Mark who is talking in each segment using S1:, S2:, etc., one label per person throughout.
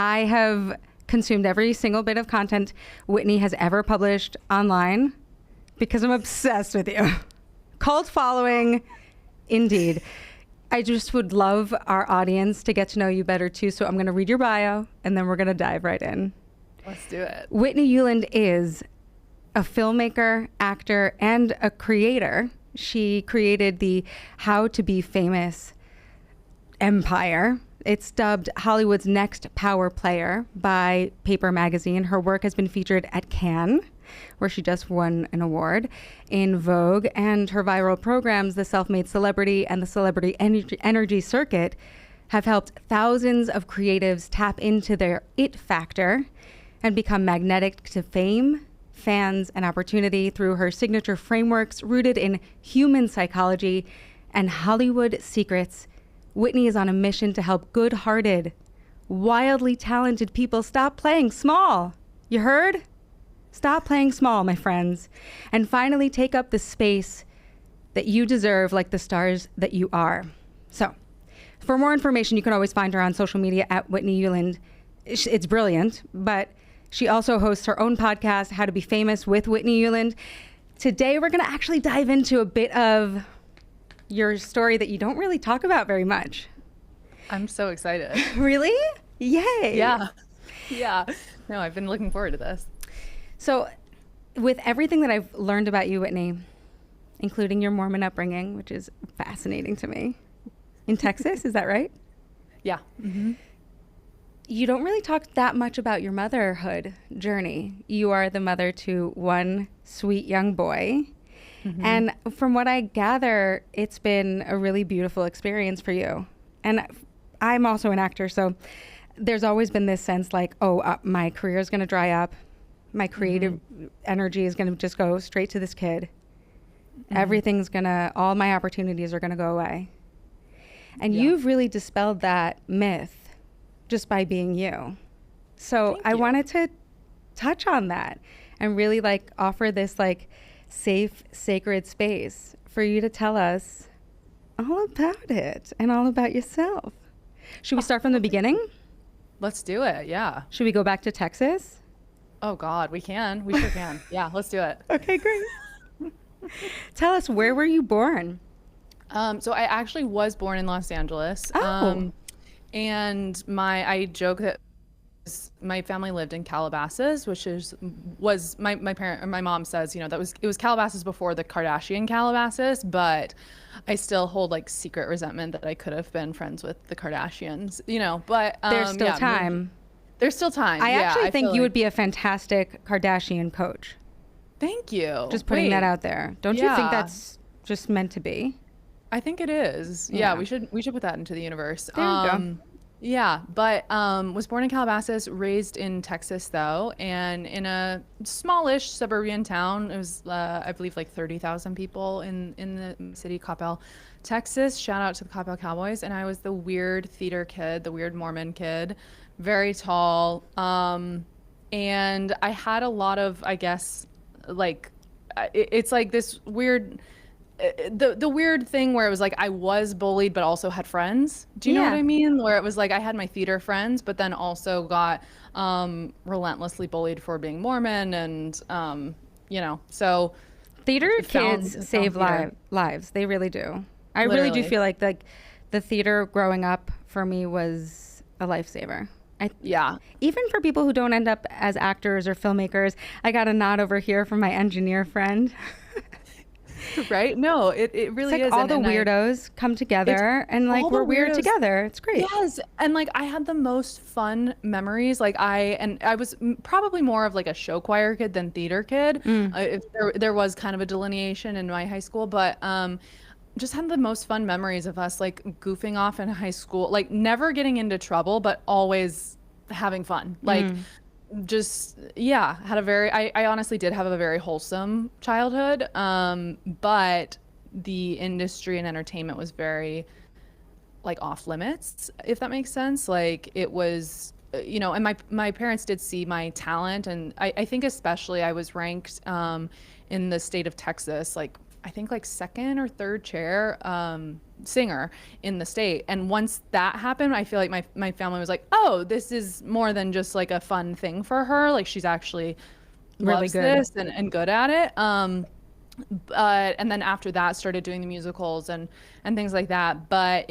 S1: I have consumed every single bit of content Whitney has ever published online because I'm obsessed with you. Cult following, indeed. I just would love our audience to get to know you better too. So I'm going to read your bio and then we're going to dive right in.
S2: Let's do it.
S1: Whitney Euland is a filmmaker, actor, and a creator. She created the How to Be Famous empire. It's dubbed Hollywood's next power player by Paper Magazine. Her work has been featured at Cannes, where she just won an award, in Vogue, and her viral programs, The Self-Made Celebrity and the Celebrity Energy Circuit, have helped thousands of creatives tap into their it factor and become magnetic to fame, fans, and opportunity through her signature frameworks rooted in human psychology and Hollywood secrets. Whitney is on a mission to help good-hearted, wildly talented people stop playing small. You heard? Stop playing small, my friends, and finally take up the space that you deserve like the stars that you are. So, for more information, you can always find her on social media at Whitney Euland. It's brilliant, but she also hosts her own podcast, How to Be Famous with Whitney Euland. Today, we're going to actually dive into a bit of your story that you don't really talk about very much.
S2: I'm so excited.
S1: Really? Yay.
S2: Yeah. Yeah. No, I've been looking forward to this.
S1: So with everything that I've learned about you, Whitney, including your Mormon upbringing, which is fascinating to me, in Texas, is that right?
S2: Yeah. Mm-hmm.
S1: You don't really talk that much about your motherhood journey. You are the mother to one sweet young boy. Mm-hmm. And from what I gather, it's been a really beautiful experience for you. And I'm also an actor, so there's always been this sense like, my career is going to dry up. My creative energy is going to just go straight to this kid. Mm-hmm. All my opportunities are going to go away. And you've really dispelled that myth just by being you. So I wanted to touch on that and really offer this safe, sacred space for you to tell us all about it and all about yourself. Should we start from the beginning?
S2: Let's do it. Yeah.
S1: Should we go back to Texas?
S2: Oh God, we can. We sure can. Yeah, let's do it.
S1: Okay, great. Tell us, where were you born?
S2: So I actually was born in Los Angeles. And I joke that my family lived in Calabasas, which was my mom says, it was Calabasas before the Kardashian Calabasas, but I still hold secret resentment that I could have been friends with the Kardashians, but
S1: there's still time.
S2: There's still time.
S1: I actually think you would be a fantastic Kardashian coach.
S2: Thank you.
S1: Just putting that out there. Don't you think that's just meant to be?
S2: I think it is. Yeah, we should put that into the universe.
S1: There you go.
S2: Yeah, but was born in Calabasas, raised in Texas though, and in a smallish suburban town. It was I believe 30,000 people in the city, Coppell, Texas. Shout out to the Coppell Cowboys. And I was the weird theater kid, the weird Mormon kid, very tall. And I had a lot of, I guess, it's this weird. The weird thing where it was I was bullied but also had friends. Do you know what I mean? Where it was I had my theater friends but then also got relentlessly bullied for being Mormon and so
S1: theater kids save lives. They really do. I really do feel like the theater growing up for me was a lifesaver. Even for people who don't end up as actors or filmmakers. I got a nod over here from my engineer friend.
S2: Right? No, it really is.
S1: All the weirdos come together and we're weird together. It's great.
S2: Yes. And I had the most fun memories. I was probably more of a show choir kid than theater kid. There was kind of a delineation in my high school, but just had the most fun memories of us goofing off in high school, never getting into trouble, but always having fun. I honestly did have a very wholesome childhood, but the industry and entertainment was very off limits, if that makes sense. It was, and my parents did see my talent, and I think especially I was ranked in the state of Texas I think second or third chair singer in the state. And once that happened, I feel like my family was like, oh, this is more than just like a fun thing for her. Like she's actually
S1: Really
S2: loves
S1: good.
S2: this and good at it. And then after that started doing the musicals and things like that. But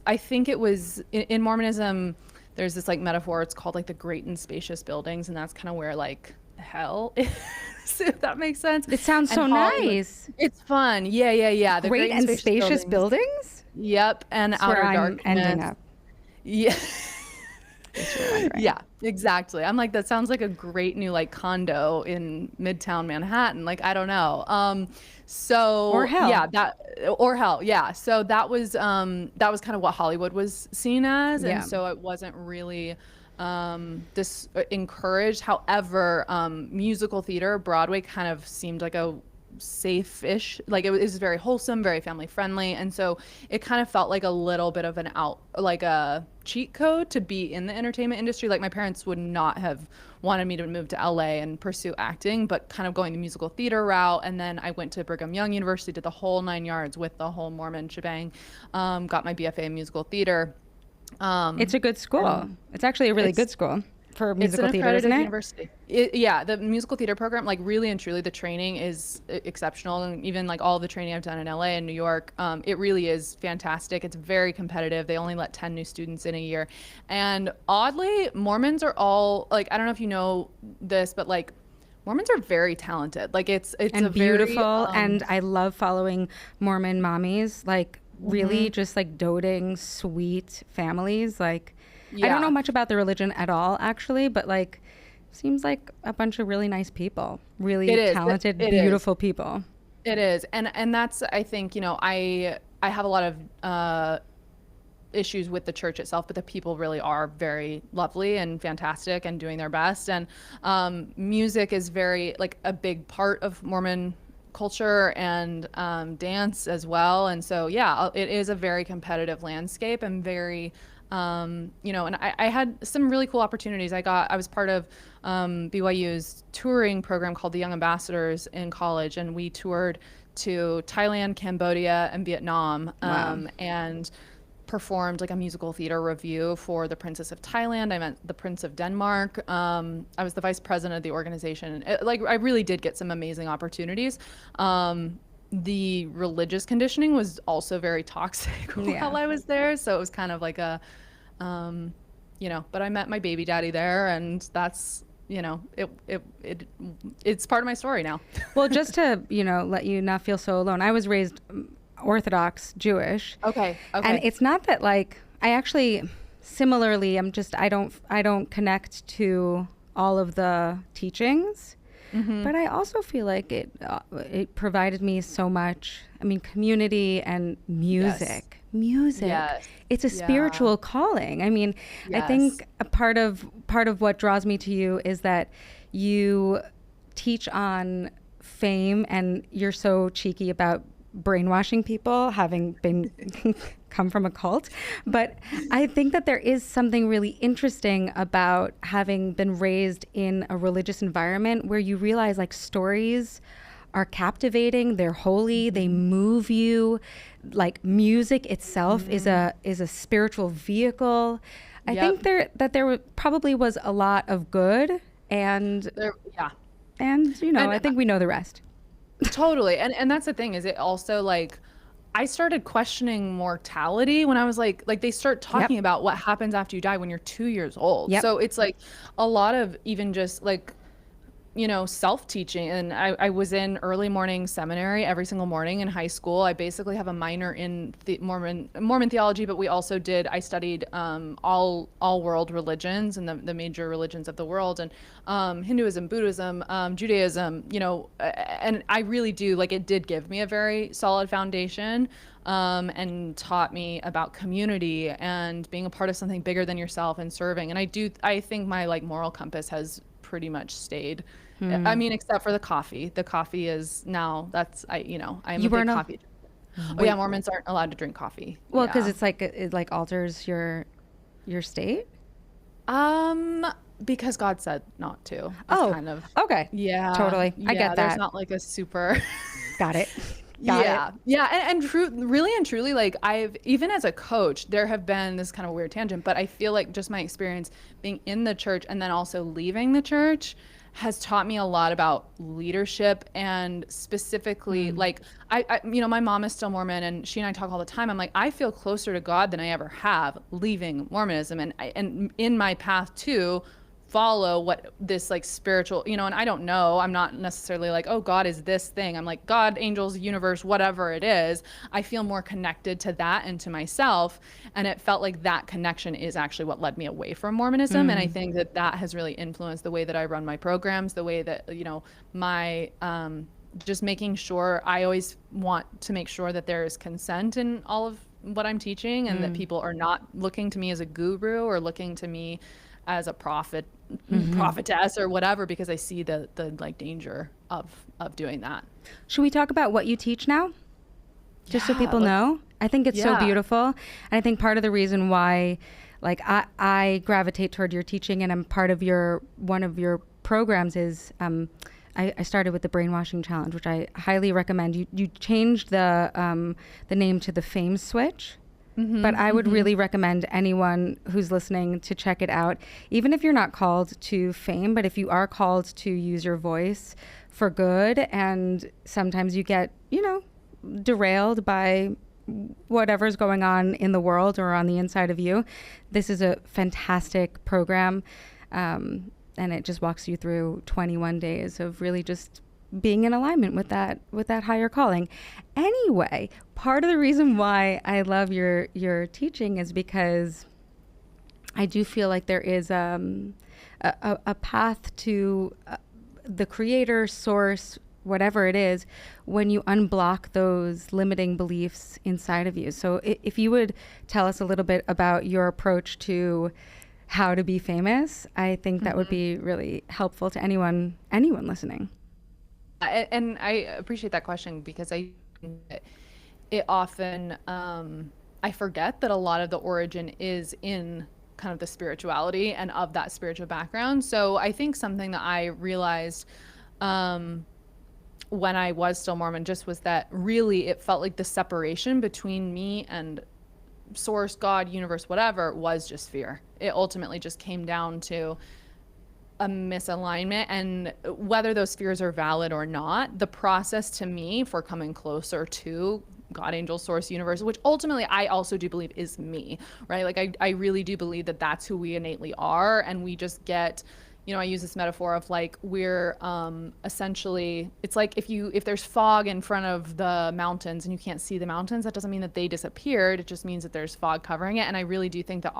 S2: I think it was in Mormonism, there's this like metaphor, it's called like the great and spacious buildings, and that's kind of where like hell is, if that makes sense.
S1: It sounds
S2: And
S1: so
S2: Hollywood,
S1: nice.
S2: it's fun. Yeah. The
S1: Great and spacious buildings?
S2: Yep. And
S1: That's
S2: outer
S1: where I'm
S2: darkness.
S1: ending up.
S2: Yeah.
S1: If you're wondering.
S2: Yeah, exactly. I'm like, that sounds like a great new like condo in Midtown Manhattan. Like, I don't know.
S1: Or hell.
S2: Yeah, or hell. Yeah. So that was kind of what Hollywood was seen as.
S1: Yeah.
S2: And so it wasn't really encouraged. However, musical theater, Broadway kind of seemed like a safe-ish, like it was very wholesome, very family friendly, and so it kind of felt like a little bit of like a cheat code to be in the entertainment industry. Like my parents would not have wanted me to move to LA and pursue acting, but kind of going the musical theater route. And then I went to Brigham Young University, did the whole 9 yards with the whole Mormon shebang, got my BFA in musical theater.
S1: It's a good school. It's actually a really good school for musical theater, isn't it?
S2: University. Yeah, the musical theater program, like really and truly, the training is exceptional, and even like all the training I've done in LA and New York, it really is fantastic. It's very competitive. They only let 10 new students in a year, and oddly, Mormons are all like, I don't know if you know this, but like Mormons are very talented. Like it's
S1: and
S2: a
S1: beautiful,
S2: very,
S1: and I love following Mormon mommies, like really just like doting, sweet families. Like I don't know much about the religion at all, actually, but like seems like a bunch of really nice people, really talented, beautiful people.
S2: It is, and that's, I think, you know, I have a lot of issues with the church itself, but the people really are very lovely and fantastic and doing their best. And music is very like a big part of Mormon culture, and dance as well. And so yeah, it is a very competitive landscape, and very you know, and I had some really cool opportunities. I was part of BYU's touring program called the Young Ambassadors in college, and we toured to Thailand, Cambodia, and Vietnam. And performed like a musical theater review for the Princess of Thailand. I met the Prince of Denmark. I was the vice president of the organization. Like I really did get some amazing opportunities. The religious conditioning was also very toxic while I was there. So it was kind of like a, you know, but I met my baby daddy there, and that's, you know, it's part of my story now.
S1: Well, just to, you know, let you not feel so alone, I was raised Orthodox Jewish.
S2: Okay.
S1: And it's not that like, I actually, similarly, I don't connect to all of the teachings. But I also feel like it provided me so much. I mean, community and music. Music.
S2: Yes.
S1: It's a spiritual calling. I mean, I think a part of what draws me to you is that you teach on fame, and you're so cheeky about brainwashing people, having been come from a cult. But I think that there is something really interesting about having been raised in a religious environment where you realize like stories are captivating, they're holy, they move you. Like music itself is a spiritual vehicle. I think there probably was a lot of good, and and you know, I think we know the rest.
S2: Totally. And that's the thing, is it also like, I started questioning mortality when I was like they start talking about what happens after you die when you're 2 years old. So it's like a lot of even just like, you know, self-teaching. And I was in early morning seminary every single morning in high school. I basically have a minor in Mormon theology, but I studied all world religions and the major religions of the world, and Hinduism, Buddhism, Judaism, you know, and I really do, like, it did give me a very solid foundation, and taught me about community and being a part of something bigger than yourself and serving. And I think my like moral compass has pretty much stayed. I mean, except for the coffee. The coffee is now, I'm a big coffee drinker. Oh yeah, Mormons aren't allowed to drink coffee.
S1: Well, because it's like, it like alters your state?
S2: Because God said not to.
S1: Oh,
S2: kind of.
S1: okay.
S2: Yeah.
S1: Totally. I get that.
S2: There's not like a super...
S1: Got it. Got
S2: Yeah,
S1: it.
S2: yeah, and really and truly, like I've even as a coach, there have been this kind of weird tangent, but I feel like just my experience being in the church and then also leaving the church has taught me a lot about leadership and specifically like my mom is still Mormon and she and I talk all the time. I'm like, I feel closer to God than I ever have leaving Mormonism, and in my path too follow what this like spiritual, and I don't know, I'm not necessarily like, oh, God is this thing. I'm like, God, angels, universe, whatever it is. I feel more connected to that and to myself, and it felt like that connection is actually what led me away from Mormonism. And I think that that has really influenced the way that I run my programs, the way that my just making sure, I always want to make sure that there is consent in all of what I'm teaching, and that people are not looking to me as a guru or looking to me as a prophetess or whatever, because I see the like danger of doing that.
S1: Should we talk about what you teach now? Just so people know. I think it's so beautiful. And I think part of the reason why like I gravitate toward your teaching and I'm part of one of your programs is I started with the Brainwashing Challenge, which I highly recommend. You changed the name to the Fame Switch. But I would really recommend anyone who's listening to check it out, even if you're not called to fame, but if you are called to use your voice for good, and sometimes you get, derailed by whatever's going on in the world or on the inside of you, this is a fantastic program. And it just walks you through 21 days of really just being in alignment with that higher calling. Anyway, part of the reason why I love your teaching is because I do feel like there is a path to the creator, source, whatever it is, when you unblock those limiting beliefs inside of you. So if you would tell us a little bit about your approach to how to be famous, I think that would be really helpful to anyone listening.
S2: And I appreciate that question, because I think that it often, I forget that a lot of the origin is in kind of the spirituality and of that spiritual background. So I think something that I realized when I was still Mormon just was that really it felt like the separation between me and source, God, universe, whatever, was just fear. It ultimately just came down to a misalignment, and whether those fears are valid or not, the process to me for coming closer to God, angel, source, universe, which ultimately I also do believe is me, right? Like I really do believe that that's who we innately are, and we just get, I use this metaphor of like we're essentially, it's like if there's fog in front of the mountains and you can't see the mountains, that doesn't mean that they disappeared. It just means that there's fog covering it. And I really do think that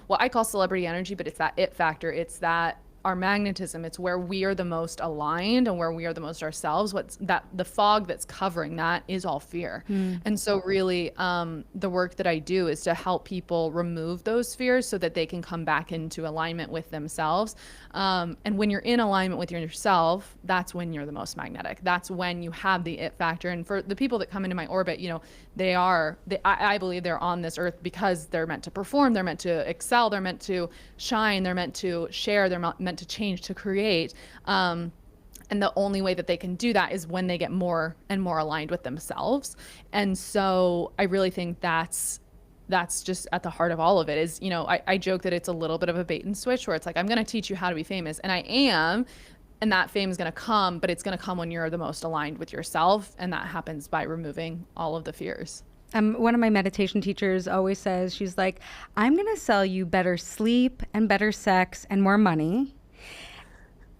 S2: what I call celebrity energy, but it's that it factor. It's that our magnetism, it's where we are the most aligned and where we are the most ourselves. The fog that's covering that is all fear. And so really the work that I do is to help people remove those fears so that they can come back into alignment with themselves. And when you're in alignment with yourself, that's when you're the most magnetic. That's when you have the it factor. And for the people that come into my orbit, I believe they're on this earth because they're meant to perform, they're meant to excel, they're meant to shine, they're meant to share, they're meant to change, to create. And the only way that they can do that is when they get more and more aligned with themselves. And so I really think that's just at the heart of all of it is, I joke that it's a little bit of a bait and switch where it's like, I'm going to teach you how to be famous. And I am. And that fame is going to come, but it's going to come when you're the most aligned with yourself. And that happens by removing all of the fears.
S1: One of my meditation teachers always says, she's like, I'm going to sell you better sleep and better sex and more money.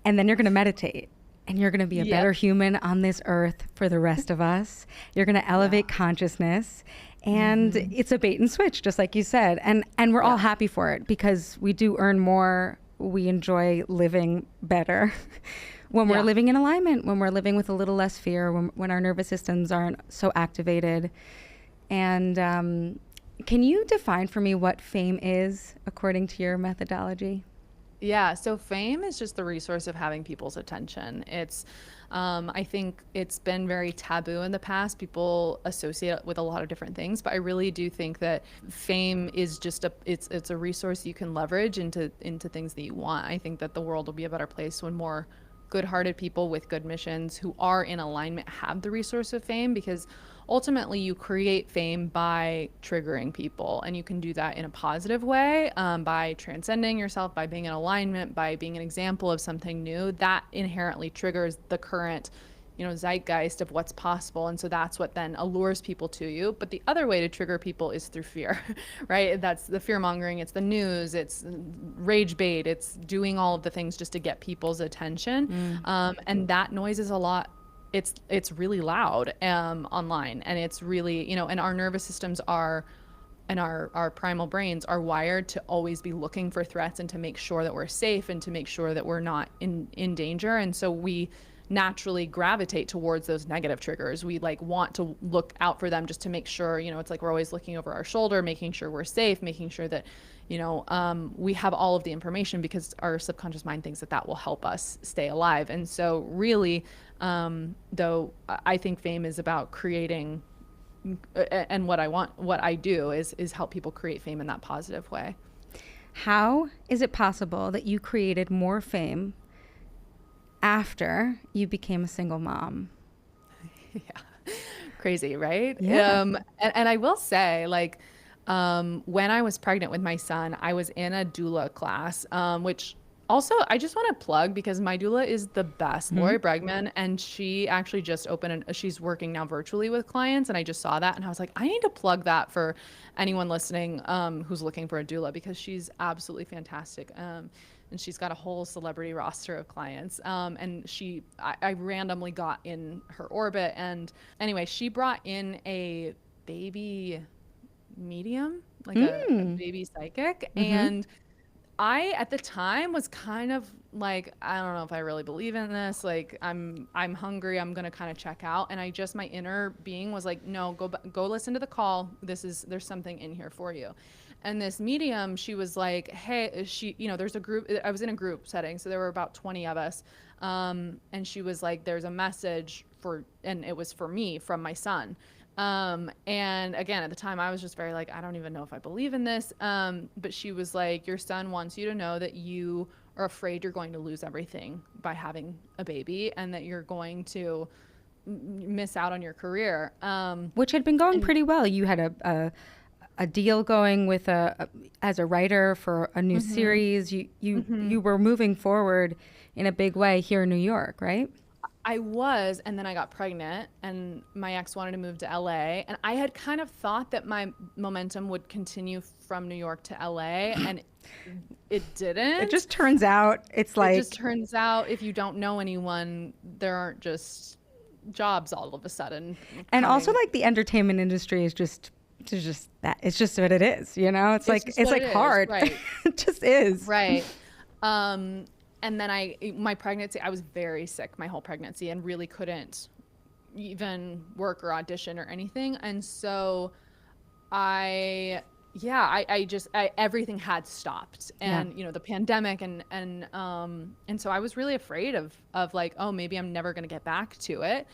S1: And then you're going to meditate. And you're going to be a better human on this earth for the rest of us. You're going to elevate consciousness. And it's a bait and switch, just like you said. And we're all happy for it because we do earn more. We enjoy living better when we're living in alignment, when we're living with a little less fear, when our nervous systems aren't so activated. And can you define for me what fame is according to your methodology?
S2: Yeah, so fame is just the resource of having people's attention. It's, I think it's been very taboo in the past. People associate it with a lot of different things, but I really do think that fame is just it's a resource you can leverage into things that you want. I think that the world will be a better place when more good-hearted people with good missions who are in alignment have the resource of fame, because ultimately you create fame by triggering people, and you can do that in a positive way, by transcending yourself, by being in alignment, by being an example of something new that inherently triggers the current zeitgeist of what's possible. And so that's what then allures people to you. But the other way to trigger people is through fear, right? That's the fear mongering. It's the news, it's rage bait, it's doing all of the things just to get people's attention. And that noise is a lot. It's really loud online, and it's really, and our nervous systems are, and our primal brains are wired to always be looking for threats and to make sure that we're safe and to make sure that we're not in danger. And so we naturally gravitate towards those negative triggers. We want to look out for them just to make sure, it's like we're always looking over our shoulder, making sure we're safe, making sure that, we have all of the information, because our subconscious mind thinks that will help us stay alive. And so really, though, I think fame is about creating, and what I do is help people create fame in that positive way.
S1: How is it possible that you created more fame after you became a single mom?
S2: Yeah. Crazy, right?
S1: Yeah.
S2: And I will say, when I was pregnant with my son, I was in a doula class, which also I just want to plug, because my doula is the best, Lori Bregman, and she actually just opened, she's working now virtually with clients, and I just saw that, and I was like, I need to plug that for anyone listening who's looking for a doula, because she's absolutely fantastic. And she's got a whole celebrity roster of clients. And I randomly got in her orbit. And anyway, she brought in a baby medium, a baby psychic. And I, at the time, was kind of like, I don't know if I really believe in this. I'm hungry. I'm going to kind of check out. And my inner being was like, no, go listen to the call. There's something in here for you. And this medium, she was like, hey, there's a group, I was in a group setting, so there were about 20 of us. And she was like, there's a message and it was for me from my son. And again, at the time I was just very I don't even know if I believe in this. But she was like, your son wants you to know that you are afraid you're going to lose everything by having a baby, and that you're going to miss out on your career.
S1: Which had been going pretty well. You had a deal going with as a writer for a new series. You were moving forward in a big way here in New York, right?
S2: I was, and then I got pregnant, and my ex wanted to move to LA, and I had kind of thought that my momentum would continue from New York to LA, and it didn't.
S1: It just turns out
S2: it just turns out if you don't know anyone, there aren't just jobs all of a sudden.
S1: And also the entertainment industry is just that. It's just what it is, it's hard.
S2: Right.
S1: It just is.
S2: Right. And then my pregnancy, I was very sick my whole pregnancy and really couldn't even work or audition or anything. And so everything had stopped, and the pandemic and so I was really afraid of oh, maybe I'm never going to get back to it.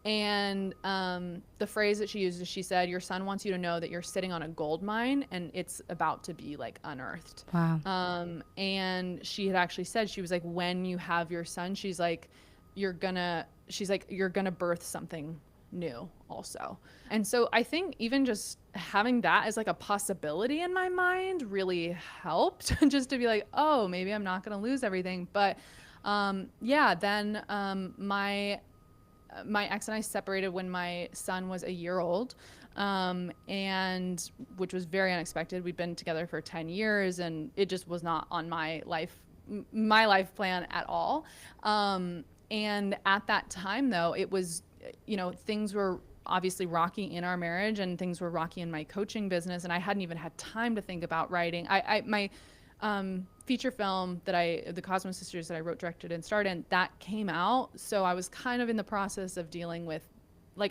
S2: And the phrase that she used is, she said, your son wants you to know that you're sitting on a gold mine and it's about to be unearthed.
S1: Wow.
S2: And she had actually said, she was like, when you have your son, she's like, you're gonna birth something new also. And so I think even just having that as a possibility in my mind really helped just to be like, oh, maybe I'm not gonna lose everything. But then my ex and I separated when my son was a year old, and which was very unexpected. We'd been together for 10 years, and it just was not on my life plan at all. And at that time, though, it was, things were obviously rocky in our marriage, and things were rocky in my coaching business, and I hadn't even had time to think about writing. My feature film the Cosmo Sisters that I wrote, directed, and starred in, that came out. So I was kind of in the process of dealing with,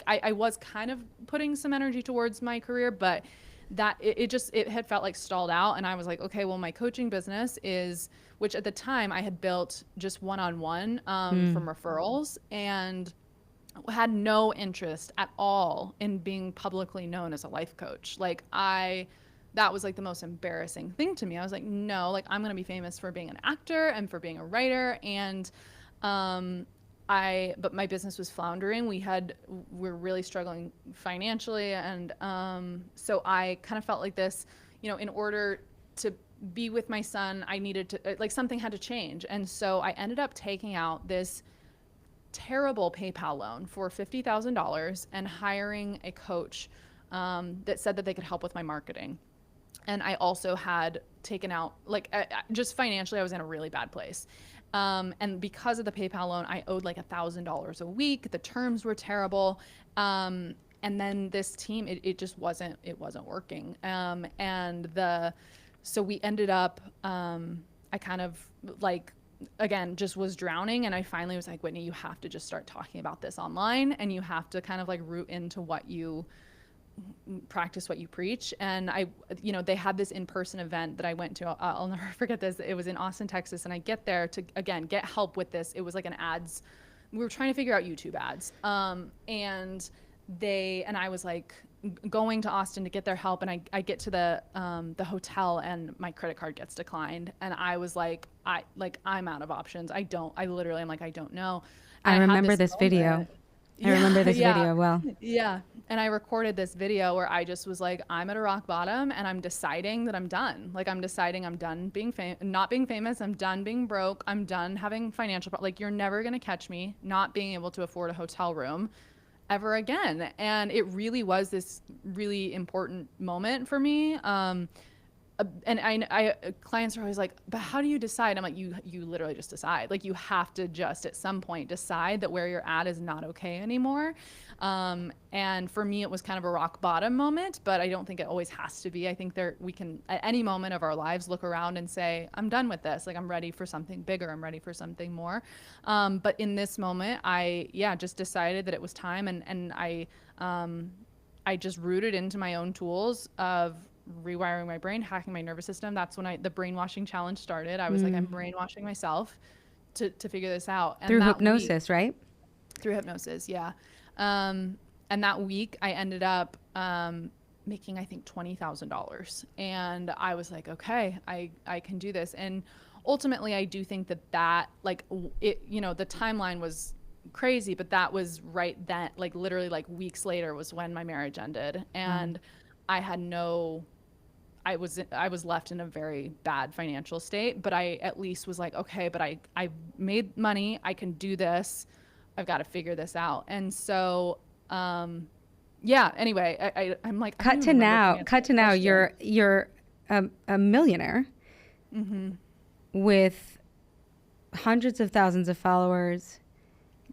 S2: I was kind of putting some energy towards my career, but that it had felt stalled out. And I was like, okay, well, my coaching business which at the time I had built just one-on-one from referrals, and had no interest at all in being publicly known as a life coach. That was the most embarrassing thing to me. I was like, no, I'm going to be famous for being an actor and for being a writer. And But my business was floundering. We're really struggling financially. And so I kind of felt like this, in order to be with my son, I needed to, like, something had to change. And so I ended up taking out this terrible PayPal loan for $50,000 and hiring a coach that said that they could help with my marketing. And I also had taken out, like, just financially, I was in a really bad place. And because of the PayPal loan, I owed like $1,000 a week. The terms were terrible. And then this team, it just wasn't working. So we ended up, I kind of like, again, just was drowning. And I finally was like, Whitney, you have to just start talking about this online, and you have to kind of like root into what you practice, what you preach. And they had this in-person event that I went to. I'll never forget this. It was in Austin, Texas. And I get there to, again, get help with this. It was like we were trying to figure out YouTube ads. And I was like going to Austin to get their help. And I get to the hotel, and my credit card gets declined. And I was like, I'm out of options. I literally am like, I don't know.
S1: And I remember this video. I remember this video well.
S2: Yeah. And I recorded this video where I just was like, I'm at a rock bottom, and I'm deciding that I'm done. Like, I'm deciding I'm done not being famous. I'm done being broke. I'm done having financial like, you're never going to catch me not being able to afford a hotel room ever again. And it really was this really important moment for me. And I clients are always like, but how do you decide? I'm like, you literally just decide. Like, you have to just at some point decide that where you're at is not okay anymore. And for me, it was kind of a rock bottom moment, but I don't think it always has to be. I think we can at any moment of our lives look around and say, I'm done with this. Like, I'm ready for something bigger. I'm ready for something more. But in this moment, I just decided that it was time. And I just rooted into my own tools of rewiring my brain, hacking my nervous system. That's when the brainwashing challenge started. I was like, I'm brainwashing myself to figure this out. And
S1: through hypnosis, right?
S2: Through hypnosis, yeah. And that week I ended up making, I think, $20,000. And I was like, okay, I can do this. And ultimately, I do think that like it, the timeline was crazy, but that was right then, like literally like weeks later was when my marriage ended. And I was left in a very bad financial state, but I at least was like, okay, but I made money. I can do this. I've got to figure this out. And so, anyway, I'm like,
S1: cut to now. You're a millionaire with hundreds of thousands of followers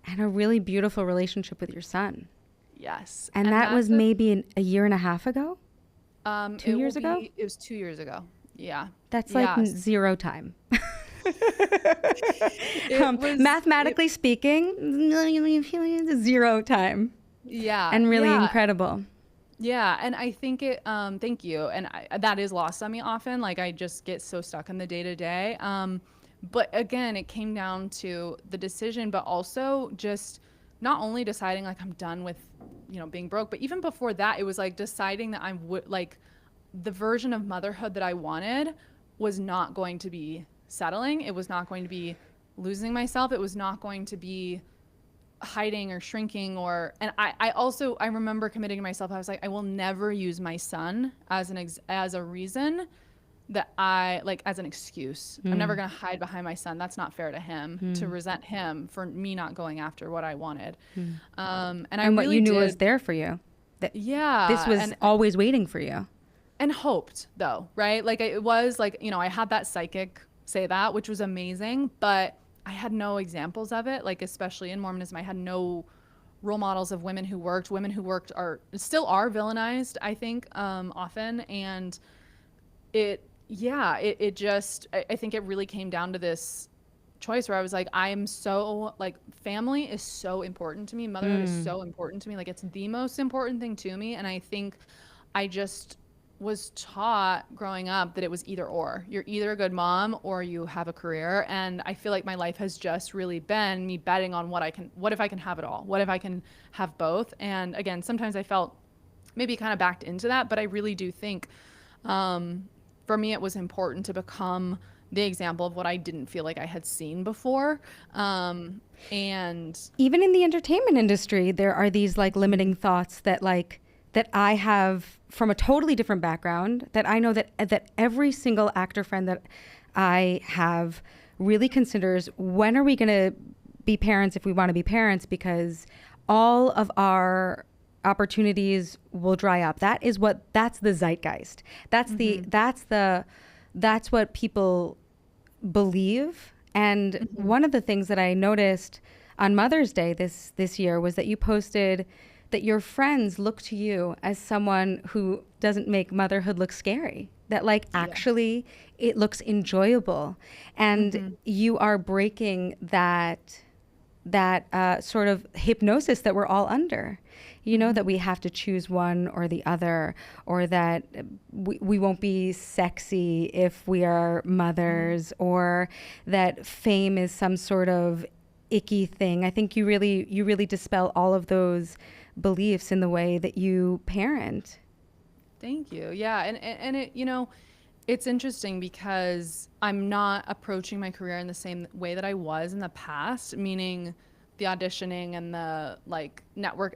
S1: and a really beautiful relationship with your son.
S2: Yes.
S1: And that was maybe a year and a half ago? 2 years ago?
S2: It was 2 years ago. Yeah.
S1: That's like zero time. Mathematically speaking, zero time.
S2: Yeah.
S1: And really incredible.
S2: Yeah. And I think thank you. And that is lost on me often. Like, I just get so stuck in the day to day. But again, it came down to the decision, but also just not only deciding like I'm done with, being broke, but even before that, it was like deciding that I would, like, the version of motherhood that I wanted was not going to be settling. It was not going to be losing myself. It was not going to be hiding or shrinking and I remember committing to myself. I was like, I will never use my son as a reason that as an excuse. I'm never going to hide behind my son. That's not fair to him to resent him for me not going after what I wanted. And what
S1: you knew was there for you. This was always waiting for you.
S2: And hoped, though, right? Like, it was like, I had that psychic say that, which was amazing, but I had no examples of it. Like, especially in Mormonism, I had no role models of women who worked. Women who worked still are villainized, I think, often. And I think it really came down to this choice where I was like, I'm so, like, family is so important to me. Motherhood is so important to me. Like, it's the most important thing to me. And I think I just was taught growing up that it was either or. You're either a good mom or you have a career. And I feel like my life has just really been me betting on what if I can have it all? What if I can have both? And again, sometimes I felt maybe kind of backed into that, but I really do think, for me, it was important to become the example of what I didn't feel like I had seen before. And
S1: even in the entertainment industry, there are these like limiting thoughts that I have from a totally different background, that I know that every single actor friend that I have really considers, when are we going to be parents if we want to be parents, because all of our opportunities will dry up. That's the zeitgeist. That's what people believe. And one of the things that I noticed on Mother's Day this year was that you posted that your friends look to you as someone who doesn't make motherhood look scary, that actually it looks enjoyable. And you are breaking that sort of hypnosis that we're all under, that we have to choose one or the other, or that we won't be sexy if we are mothers, or that fame is some sort of icky thing. I think you really dispel all of those beliefs in the way that you parent.
S2: Thank you. Yeah. And it, it's interesting because I'm not approaching my career in the same way that I was in the past, meaning the auditioning and the network.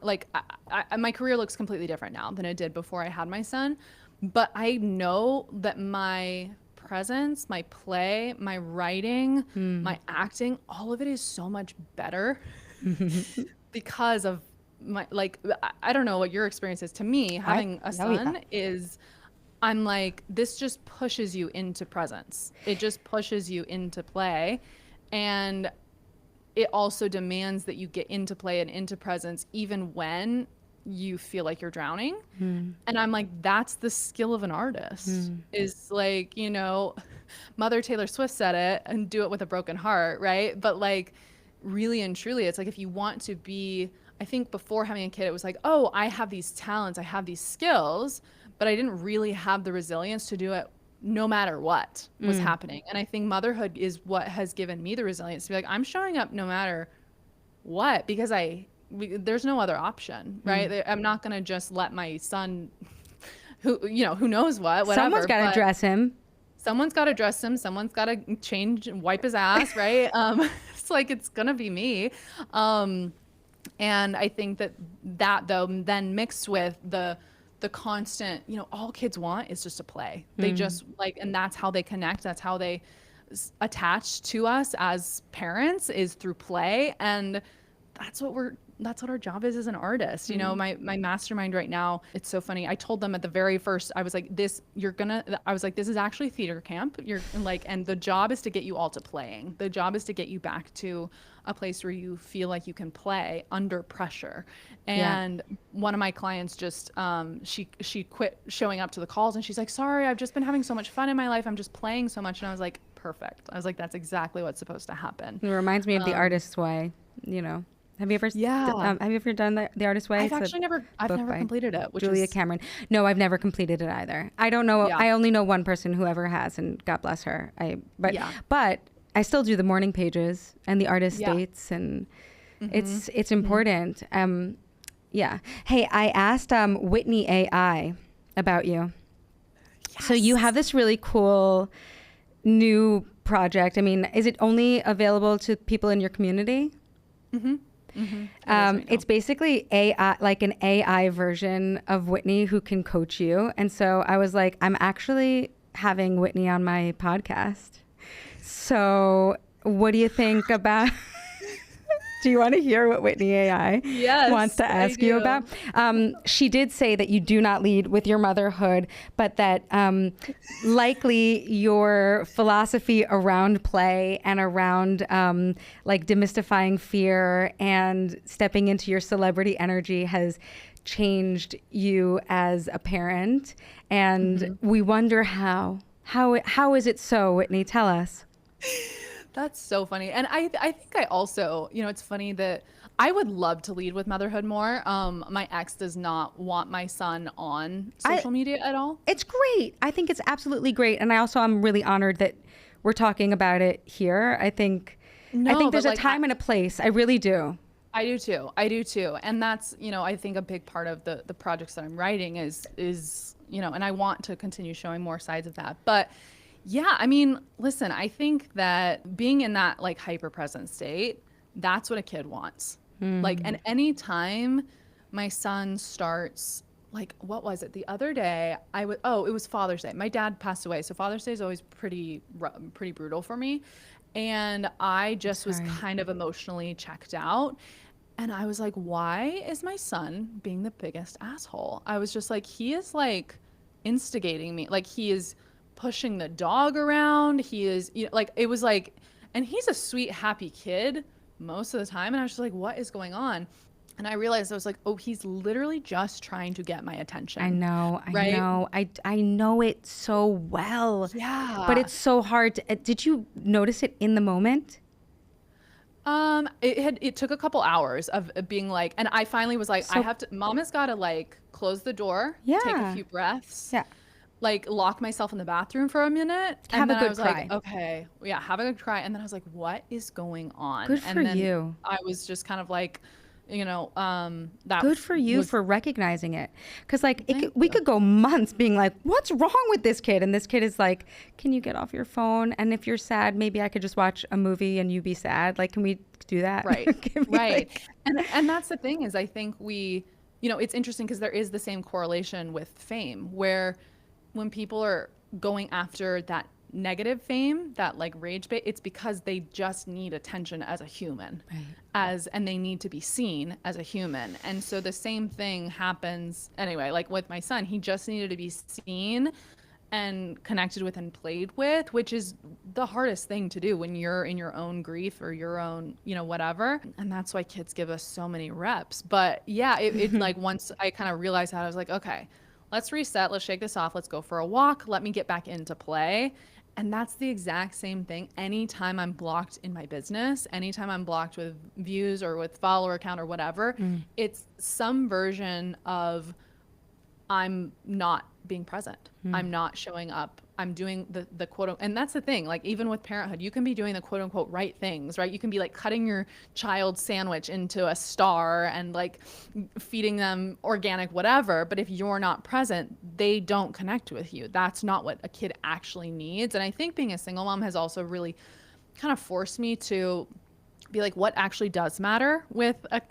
S2: My career looks completely different now than it did before I had my son. But I know that my presence, my play, my writing, my acting, all of it is so much better because of my, I don't know what your experience is. To me, having a son is, I'm like, this just pushes you into presence. It just pushes you into play. And it also demands that you get into play and into presence even when you feel like you're drowning. And I'm like, that's the skill of an artist, is Mother Taylor Swift said it, and do it with a broken heart, right? But really and truly, it's if you want to be, I think before having a kid, it was oh, I have these talents, I have these skills, but I didn't really have the resilience to do it no matter what was happening. And I think motherhood is what has given me the resilience to be I'm showing up no matter what, because there's no other option, right? I'm not going to just let my son, who knows whatever.
S1: Someone's got to dress him.
S2: Someone's got to dress him. Someone's got to change and wipe his ass, right? It's it's going to be me. And I think that though, then mixed with the constant, all kids want is just to play. They just and that's how they connect. That's how they attach to us as parents, is through play. And that's what our job is as an artist. My mastermind right now, it's so funny. I told them at the very first, I was like, this is actually theater camp. And the job is to get you all to playing. The job is to get you back to a place where you feel like you can play under pressure. And one of my clients just, she quit showing up to the calls, and she's like, sorry, I've just been having so much fun in my life. I'm just playing so much. And I was like, perfect. I was like, that's exactly what's supposed to happen.
S1: It reminds me of The Artist's Way, Have you ever? Have you ever done the Artist's Way?
S2: I've never completed it.
S1: Julia Cameron. No, I've never completed it either. I don't know. I only know one person who ever has, and God bless her. But I still do the morning pages and the artist dates, and it's important. Hey, I asked Whitney AI about you. Yes. So you have this really cool new project. I mean, is it only available to people in your community? It's basically AI, an AI version of Whitney who can coach you. And so I was like, I'm actually having Whitney on my podcast. So what do you think about... Do you want to hear what Whitney AI wants to ask you about? She did say that you do not lead with your motherhood, but that likely your philosophy around play and around demystifying fear and stepping into your celebrity energy has changed you as a parent. And we wonder how. How is it so, Whitney? Tell us.
S2: That's so funny. And I think I also, it's funny that I would love to lead with motherhood more. My ex does not want my son on social media at all.
S1: It's great. I think it's absolutely great. And I'm really honored that we're talking about it here. I think there's a time and a place. I really do.
S2: I do too. And that's, I think a big part of the projects that I'm writing is, and I want to continue showing more sides of that. But Yeah, I mean, listen, I think that being in that like hyper present state, that's what a kid wants. Like, and anytime my son starts, like, what was it? The other day, oh, it was Father's Day. My dad passed away, so Father's Day is always pretty brutal for me. And I just was
S1: Sorry.
S2: kind of emotionally checked out. And I was like, why is my son being the biggest asshole? I was just like, he is like instigating me. Like he is pushing the dog around. He is, you know, like, it was like, and he's a sweet, happy kid most of the time. And I was just like, what is going on? And I realized I was like, oh, he's literally just trying to get my attention.
S1: I know,
S2: right?
S1: I know it so well.
S2: Yeah.
S1: But it's so hard to, did you notice it in the moment?
S2: It took a couple hours of being like, and I finally was like,
S1: So-
S2: I have to, mom has got to like close the door, take
S1: Yeah.
S2: a few breaths,
S1: Yeah.
S2: like lock myself in the bathroom for a minute.
S1: Have
S2: and
S1: a
S2: then
S1: good
S2: I was
S1: cry.
S2: like, okay, yeah, have a good cry. And then I was like, what is going on?
S1: Good
S2: and
S1: for
S2: then
S1: you.
S2: I was just kind of like, you know, that
S1: Good for you
S2: was-
S1: for recognizing it. Because, like,
S2: Thank
S1: we
S2: you.
S1: could go months being like, what's wrong with this kid? And this kid is like, can you get off your phone? And if you're sad, maybe I could just watch a movie and you be sad. Like, can we do that?
S2: Right.
S1: Can we,
S2: Right.
S1: like-
S2: And that's the thing is I think we, you know, it's interesting because there is the same correlation with fame where when people are going after that negative fame, that like rage bait, it's because they just need attention as a human.
S1: Right.
S2: And they need to be seen as a human. And so the same thing happens anyway, like with my son, he just needed to be seen and connected with and played with, which is the hardest thing to do when you're in your own grief or your own, you know, whatever. And that's why kids give us so many reps. But yeah, it like once I kind of realized that, I was like, okay, let's reset, let's shake this off, let's go for a walk, let me get back into play. And that's the exact same thing. Anytime I'm blocked in my business, anytime I'm blocked with views or with follower count or whatever, it's some version of I'm not being present. I'm not showing up. I'm doing the quote, and that's the thing, like even with parenthood, you can be doing the quote unquote right things, right? You can be like cutting your child's sandwich into a star and like feeding them organic whatever, but if you're not present, they don't connect with you. That's not what a kid actually needs. And I think being a single mom has also really kind of forced me to be like, what actually does matter with a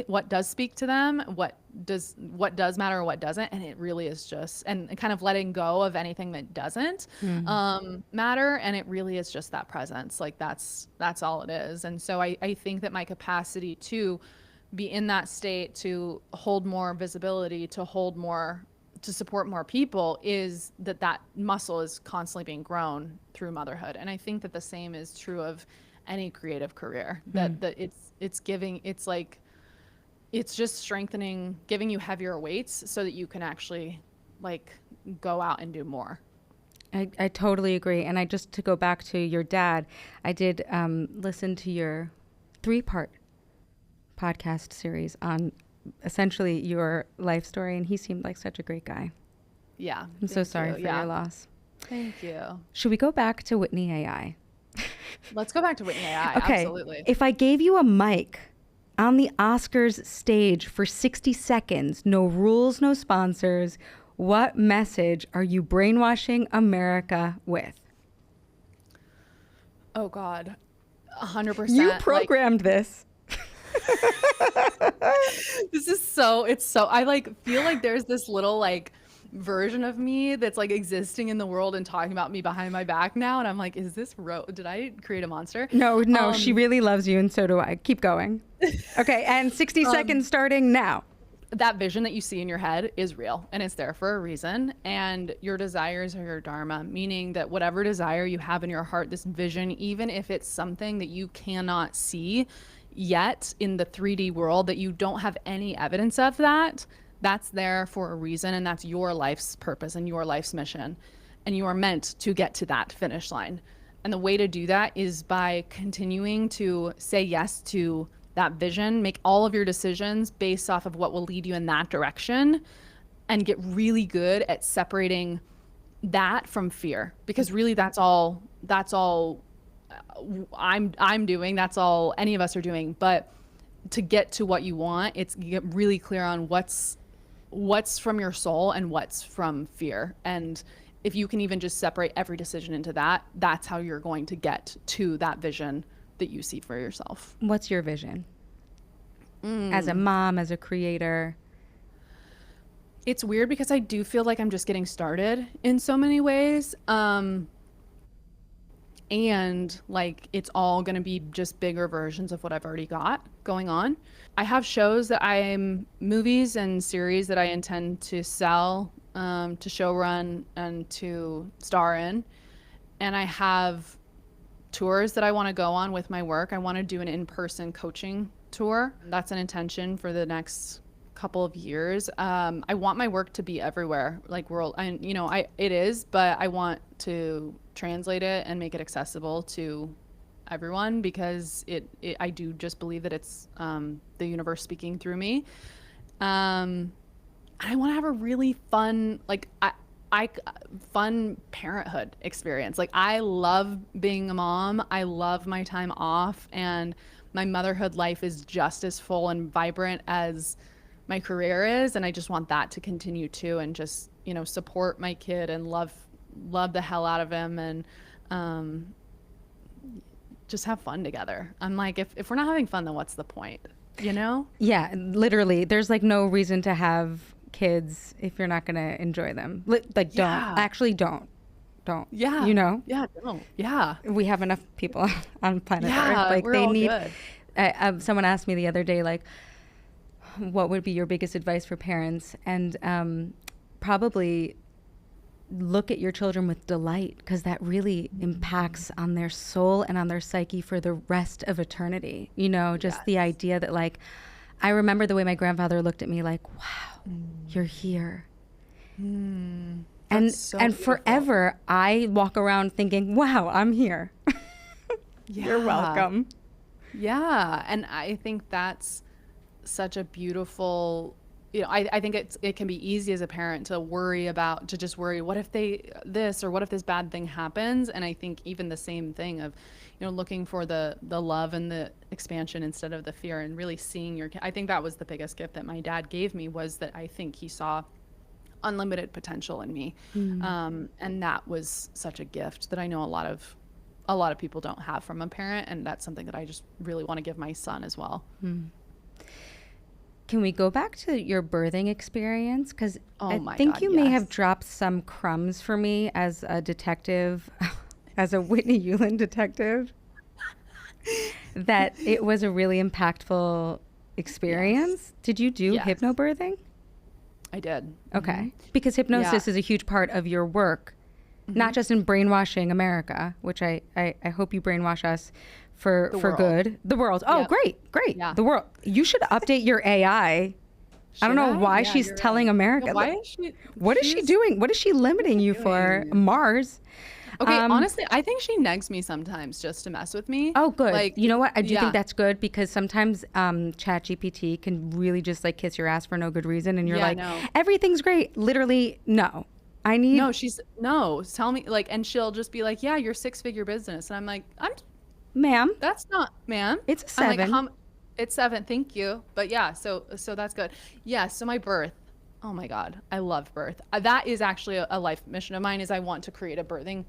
S2: what does speak to them, what does matter or what doesn't. And it really is just and kind of letting go of anything that doesn't matter, and it really is just that presence. Like that's all it is. And so I think that my capacity to be in that state, to hold more visibility, to hold more, to support more people, is that muscle is constantly being grown through motherhood. And I think that the same is true of any creative career, that it's just strengthening, giving you heavier weights so that you can actually like go out and do more.
S1: I totally agree. And to go back to your dad, I did listen to your 3-part podcast series on essentially your life story, and he seemed like such a great guy.
S2: Yeah.
S1: I'm so sorry for your loss.
S2: Thank you.
S1: Should we go back to Whitney AI?
S2: Let's go back to Whitney AI.
S1: Okay.
S2: Absolutely.
S1: If I gave you a mic on the Oscars stage for 60 seconds, no rules, no sponsors, what message are you brainwashing America with?
S2: Oh God, 100%.
S1: You programmed this.
S2: This is I like feel like there's this little like version of me that's like existing in the world and talking about me behind my back now, and I'm like, is this did I create a monster?
S1: No, she really loves you, and so do I. Keep going. Okay, and 60 seconds starting now.
S2: That vision that you see in your head is real, and it's there for a reason, and your desires are your dharma, meaning that whatever desire you have in your heart, this vision, even if it's something that you cannot see yet in the 3D world, that you don't have any evidence of, that's there for a reason, and that's your life's purpose and your life's mission, and you are meant to get to that finish line. And the way to do that is by continuing to say yes to that vision, make all of your decisions based off of what will lead you in that direction, and get really good at separating that from fear, because really that's all I'm doing, that's all any of us are doing. But to get to what you want, you get really clear on what's from your soul and what's from fear. And if you can even just separate every decision into that, that's how you're going to get to that vision that you see for yourself.
S1: What's your vision? As a mom, as a creator?
S2: It's weird because I do feel like I'm just getting started in so many ways. And like it's all going to be just bigger versions of what I've already got going on. I have shows movies and series that I intend to sell, to showrun and to star in. And I have tours that I want to go on with my work. I want to do an in-person coaching tour. That's an intention for the next couple of years. I want my work to be everywhere, like world. And it is, but I want to translate it and make it accessible to everyone because I do just believe that it's the universe speaking through me. I want to have a really fun, fun parenthood experience. Like I love being a mom. I love my time off, and my motherhood life is just as full and vibrant as my career is. And I just want that to continue too, and just, support my kid and love the hell out of him, and just have fun together. I'm like, if we're not having fun, then what's the point? Yeah,
S1: literally. There's like no reason to have kids if you're not going to enjoy them. Like, don't.
S2: Yeah. Yeah, don't. Yeah.
S1: We have enough people on planet
S2: Earth.
S1: Like
S2: we're
S1: they
S2: all
S1: need,
S2: good.
S1: Someone asked me the other day, like, what would be your biggest advice for parents? And probably look at your children with delight, because that really impacts on their soul and on their psyche for the rest of eternity. Just the idea that, like, I remember the way my grandfather looked at me, like, wow, you're here. And
S2: beautiful.
S1: Forever I walk around thinking, wow, I'm here. You're welcome.
S2: Yeah. And I think that's such a beautiful, I think it can be easy as a parent to just worry, what if this or what if this bad thing happens? And I think even the same thing of, looking for the love and the expansion instead of the fear, and really seeing your kid. I think that was the biggest gift that my dad gave me, was that I think he saw unlimited potential in me. And that was such a gift that I know a lot of people don't have from a parent. And that's something that I just really want to give my son as well.
S1: Can we go back to your birthing experience? Because I think you
S2: yes.
S1: may have dropped some crumbs for me as a detective, as a Whitney Yulin detective, that it was a really impactful experience. Yes. Did you do hypnobirthing?
S2: I did.
S1: Okay. Because hypnosis is a huge part of your work, not just in brainwashing America, which I hope you brainwash us for good. The world. Oh, great. Yeah. The world. You should update your AI. I don't know why she's telling America.
S2: Yeah, why is she?
S1: What is she doing? What is she limiting you for? Mars.
S2: Okay, honestly, I think she negs me sometimes just to mess with me.
S1: Oh, good. Like, you know what? I do think that's good, because sometimes ChatGPT can really just like kiss your ass for no good reason, and you're everything's great. Literally, no. Tell me, like, and she'll just be like, yeah, you're 6-figure business, and I'm like, ma'am,
S2: that's not, ma'am.
S1: It's 7.
S2: Like, it's 7. Thank you. But yeah, so that's good. Yeah. So my birth. Oh my God, I love birth. That is actually a life mission of mine. Is I want to create a birthing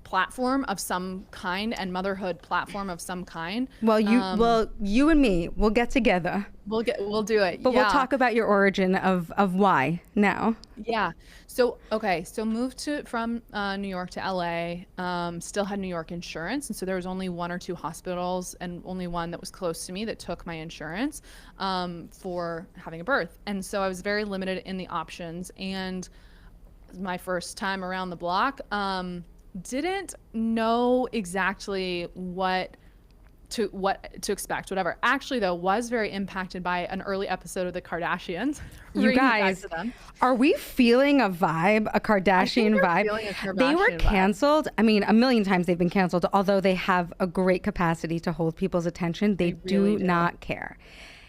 S2: platform of some kind, and motherhood platform of some kind.
S1: Well, you and me, we'll get together.
S2: We'll do it.
S1: But we'll talk about your origin of why now.
S2: Yeah. So moved from New York to LA. Still had New York insurance, and so there was only 1 or 2 hospitals, and only one that was close to me that took my insurance for having a birth. And so I was very limited in the options. And my first time around the block, didn't know exactly what to expect, whatever. Actually, though, was very impacted by an early episode of the Kardashians.
S1: You guys, are we feeling a vibe, a Kardashian vibe? They were canceled. I mean, a million times they've been canceled, although they have a great capacity to hold people's attention. They really do not care.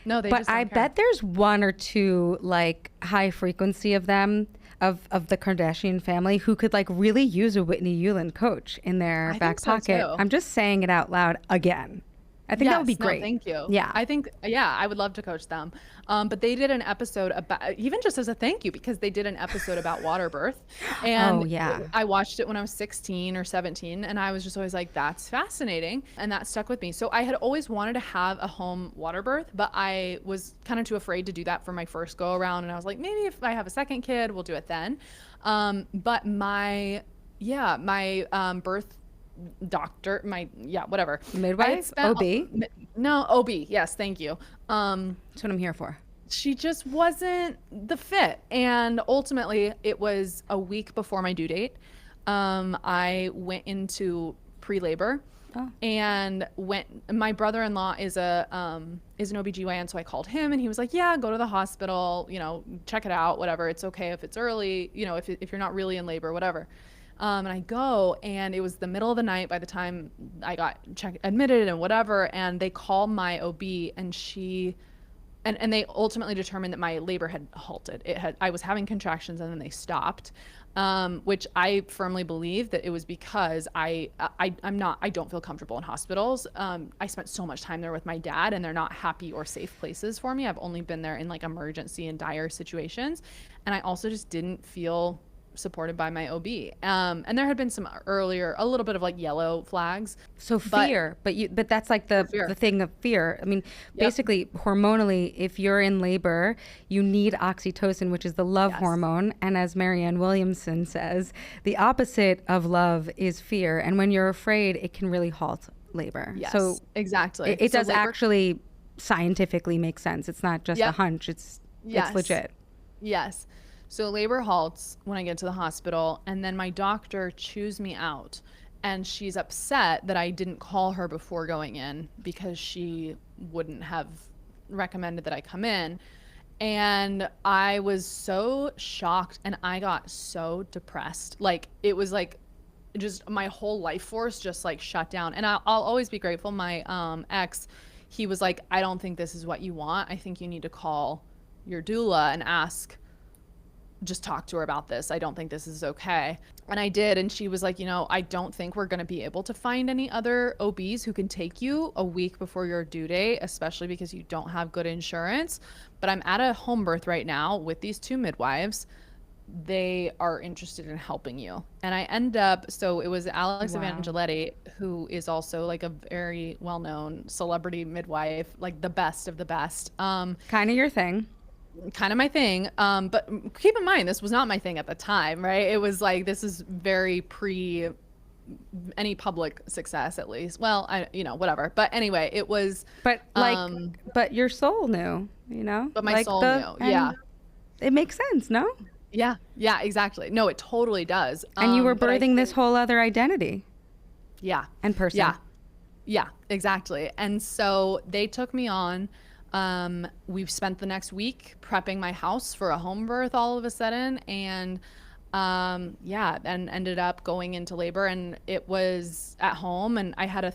S2: No, they
S1: but
S2: just don't
S1: I
S2: care.
S1: bet there's 1 or 2 like high frequency of them, of the Kardashian family, who could like really use a Whitney Yulin coach in their back pocket.
S2: So
S1: I'm just saying it out loud again. I think that would be
S2: Yes, no,
S1: great.
S2: thank you.
S1: Yeah.
S2: I think, yeah, I would love to coach them. But they did an episode about, even just as a thank you, because they did an episode about water birth.
S1: Oh,
S2: And
S1: yeah.
S2: I watched it when I was 16 or 17, and I was just always like, that's fascinating. And that stuck with me. So I had always wanted to have a home water birth, but I was kind of too afraid to do that for my first go around. And I was like, maybe if I have a second kid, we'll do it then. But my birth doctor, whatever.
S1: Midwife? OB?
S2: No, OB. Yes, thank you.
S1: That's what I'm here for.
S2: She just wasn't the fit. And ultimately, it was a week before my due date. I went into pre-labor.
S1: Oh.
S2: And my brother-in-law is an OBGYN, so I called him and he was like, yeah, go to the hospital, check it out, whatever. It's okay if it's early, if you're not really in labor, whatever. And I go, and it was the middle of the night by the time I got admitted and whatever. And they called my OB, and and they ultimately determined that my labor had halted. I was having contractions, and then they stopped, which I firmly believe that it was because I don't feel comfortable in hospitals. I spent so much time there with my dad, and they're not happy or safe places for me. I've only been there in like emergency and dire situations. And I also just didn't feel supported by my OB. And there had been some earlier, a little bit of like yellow flags.
S1: So fear, but that's like the thing of fear. I mean, basically hormonally, if you're in labor, you need oxytocin, which is the love hormone. And as Marianne Williamson says, the opposite of love is fear. And when you're afraid, it can really halt labor.
S2: Yes,
S1: so
S2: exactly.
S1: It does actually scientifically make sense. It's not just a hunch. It's legit.
S2: Yes. So labor halts when I get to the hospital, and then my doctor chews me out, and she's upset that I didn't call her before going in because she wouldn't have recommended that I come in. And I was so shocked, and I got so depressed. Like, it was like just my whole life force just like shut down. And I'll always be grateful. My ex, he was like, I don't think this is what you want. I think you need to call your doula and just talk to her about this. I don't think this is okay. And I did. And she was like, I don't think we're going to be able to find any other OBs who can take you a week before your due date, especially because you don't have good insurance. But I'm at a home birth right now with these two midwives. They are interested in helping you. And I end up, so it was Alex Evangeletti, who is also like a very well-known celebrity midwife, like the best of the best.
S1: Kind of your thing.
S2: Kind of my thing. But keep in mind, this was not my thing at the time, right? It was like, this is very pre any public success, at least. Well, whatever. But anyway, it was.
S1: But but your soul knew,
S2: But my soul knew. Yeah.
S1: It makes sense, no?
S2: Yeah. Yeah, exactly. No, it totally does.
S1: And you were birthing this whole other identity.
S2: Yeah.
S1: And person.
S2: Yeah. Yeah, exactly. And so they took me on. We've spent the next week prepping my house for a home birth all of a sudden. And and ended up going into labor, and it was at home, and I had a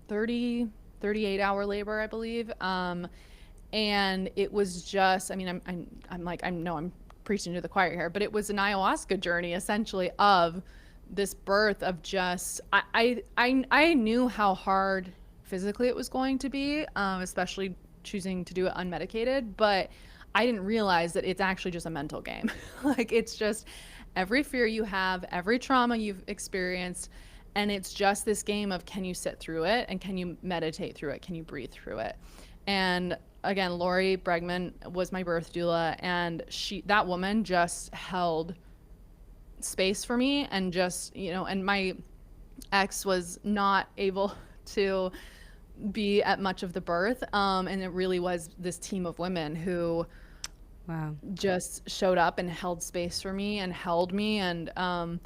S2: 38 hour labor, I believe. And it was just, I mean, I'm preaching to the choir here, but it was an ayahuasca journey essentially of this birth of just, I knew how hard physically it was going to be, especially choosing to do it unmedicated, but I didn't realize that it's actually just a mental game. Like, it's just every fear you have, every trauma you've experienced, and it's just this game of, can you sit through it, and can you meditate through it, can you breathe through it? And again, Lori Bregman was my birth doula, and that woman just held space for me, and just, and my ex was not able to be at much of the birth, and it really was this team of women who just showed up and held space for me and held me. And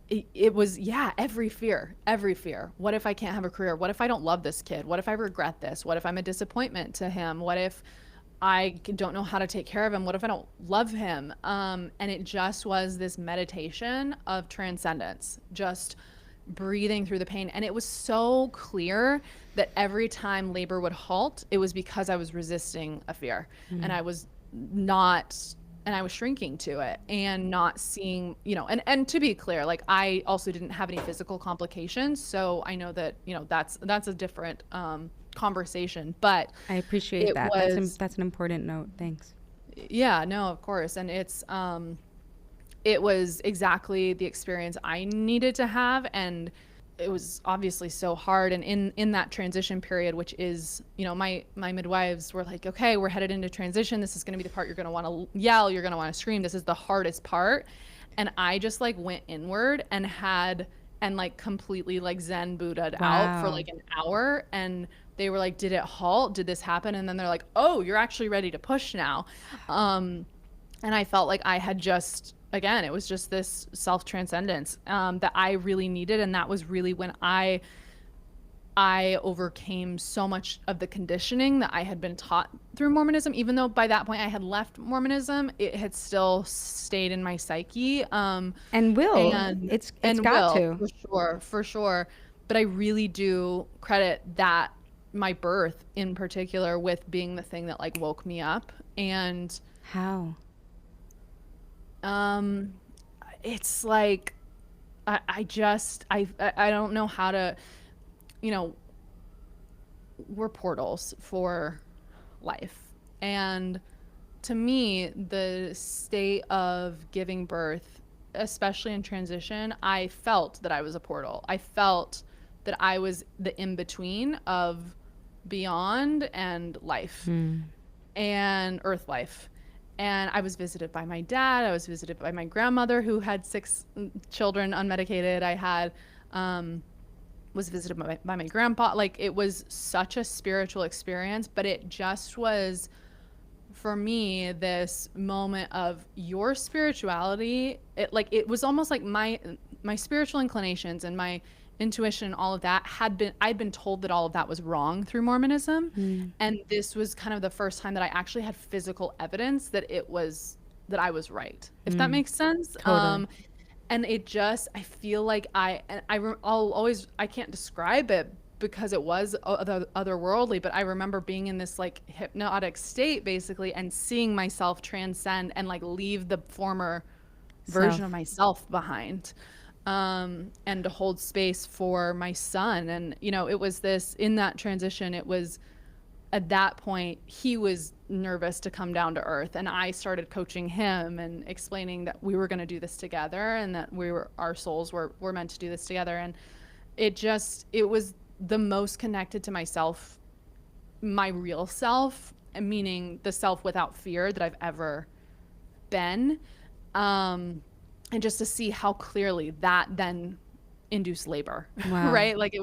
S2: it was every fear. What if I can't have a career? What if I don't love this kid? What if I regret this? What if I'm a disappointment to him? What if I don't know how to take care of him? What if I don't love him? And it just was this meditation of transcendence, just breathing through the pain. And it was so clear that every time labor would halt, it was because I was resisting a fear. And I was not and I was shrinking to it and not seeing, you know, and to be clear, like I also didn't have any physical complications. So I know that, you know, that's a different conversation, but
S1: I appreciate
S2: it
S1: that.
S2: was,
S1: That's an important note. Thanks.
S2: yeah, no, of course. And it was exactly the experience I needed to have. And it was obviously so hard. And in that transition period, which is, you know, my midwives were like, okay, we're headed into transition. This is going to be the part you're going to want to yell. You're going to want to scream. This is the hardest part. And I just like went inward and like completely like Zen Buddha'd out for like an hour. And they were like, did it halt? Did this happen? And then they're like, oh, you're actually ready to push now. And I felt like I had just, again, it was just this self-transcendence that I really needed. And that was really when I overcame so much of the conditioning that I had been taught through Mormonism. Even though by that point I had left Mormonism, it had still stayed in my psyche.
S1: And it's got to.
S2: For sure. But I really do credit that, my birth in particular, with being the thing that like woke me up. And
S1: how?
S2: It's like, I don't know how to, you know, we're portals for life. And to me, the state of giving birth, especially in transition, I felt that I was a portal. I felt that I was the in-between of beyond and life and earth life. And I was visited by my dad. I was visited by my grandmother, who had 6 children unmedicated. I had was visited by my grandpa. Like, it was such a spiritual experience, but it just was, for me, this moment of your spirituality. It was almost like my spiritual inclinations and my intuition and all of that I'd been told that all of that was wrong through Mormonism. And this was kind of the first time that I actually had physical evidence that I was right, if that makes sense.
S1: Totally.
S2: And it just, I feel like I can't describe it because it was otherworldly, but I remember being in this like hypnotic state basically, and seeing myself transcend and like leave the former version of myself behind. And to hold space for my son. And, you know, it was this, in that transition, it was at that point, he was nervous to come down to earth. And I started coaching him and explaining that we were going to do this together, and that our souls were meant to do this together. And it was the most connected to myself, my real self, meaning the self without fear that I've ever been. And just to see how clearly that then induced labor, right? Like, it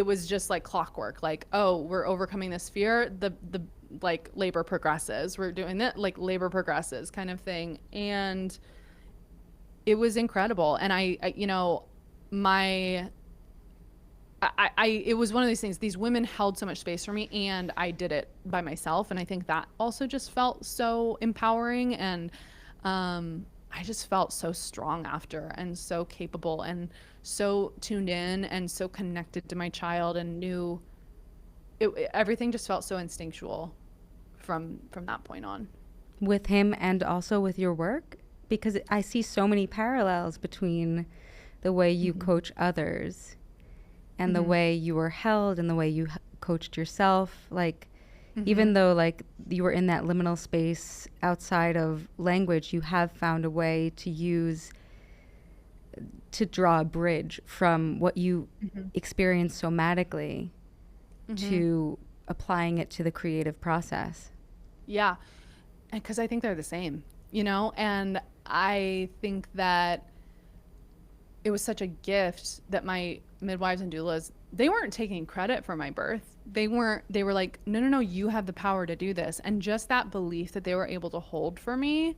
S2: was just like clockwork. Like, oh, we're overcoming this fear. The like labor progresses. We're doing that, like labor progresses kind of thing. And it was incredible. And it was one of these things, these women held so much space for me, and I did it by myself. And I think that also just felt so empowering. And, I just felt so strong after, and so capable, and so tuned in, and so connected to my child, and knew everything just felt so instinctual from that point on.
S1: With him, and also with your work, because I see so many parallels between the way you coach others and the way you were held and the way you coached yourself. Like, even though like you were in that liminal space outside of language, you have found a way to draw a bridge from what you experience somatically to applying it to the creative process.
S2: Yeah. And because I think they're the same, you know, and I think that it was such a gift that my midwives and doulas, they weren't taking credit for my birth. They were like, no, you have the power to do this. And just that belief that they were able to hold for me,